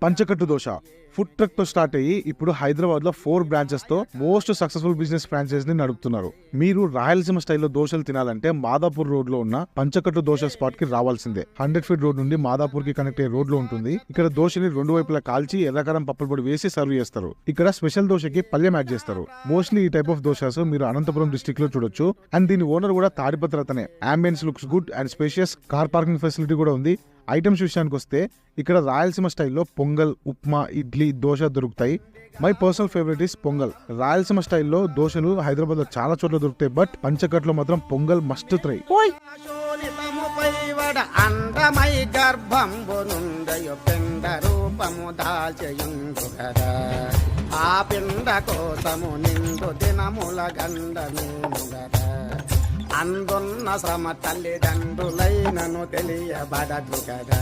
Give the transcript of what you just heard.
పంచకట్టు dosa food truck తో start అయ్యి ఇప్పుడు హైదరాబాద్ లో 4 బ్రాంచెస్ తో మోస్ట్ సక్సెస్ఫుల్ బిజినెస్ ఫ్రాంచైజ్ ని నడుపుతున్నారు. మీరు రాయలసీమ స్టైల్లో దోశలు తినాలంటే మాదాపూర్ రోడ్ లో ఉన్న పంచకట్టు దోశ స్పాట్ కి రావాల్సిందే. 100 ఫీట్ రోడ్ నుండి మాదాపూర్ కి కనెక్ట్ అయ్యే రోడ్ లో ఉంటుంది. ఇక్కడ దోశని 2 వైపులా కాల్చి ఎర్రకారం పప్పుల పొడి వేసి సర్వ్ చేస్తారు. ఇక్కడ స్పెషల్ దోశకి పల్లెం యాడ్ చేస్తారు. మోస్ట్లీ ఈ టైప్ ఆఫ్ దోశాస్ మీరు అనంతపురం డిస్ట్రిక్ట్ లో చూడొచ్చు. అండ్ దీని ఓనర్ కూడా తాడిపత్రి అతనే. Ambience looks good and spacious. Car parking facility కూడా ఉంది. ఐటమ్స్ విషయానికి వస్తే ఇక్కడ రాయలసీమ స్టైల్లో పొంగల్, ఉప్మా, ఇడ్లీ, దోశ దొరుకుతాయి. My personal favourite is pongal. Rayalaseema స్టైల్లో దోశలు హైదరాబాద్ లో చాలా చోట్ల దొరుకుతాయి, బట్ పంచకట్లో మాత్రం పొంగల్ మస్ట్ ట్రై. అందమై గర్భంబు నుండయు పిండ రూపము దాల్చయుండు కదా, ఆ పిండ కోసము నిండు దినముల గండమేను గదా, అందున్న శ్రమ తల్లిదండ్రులైనను తెలియబడదు కదా.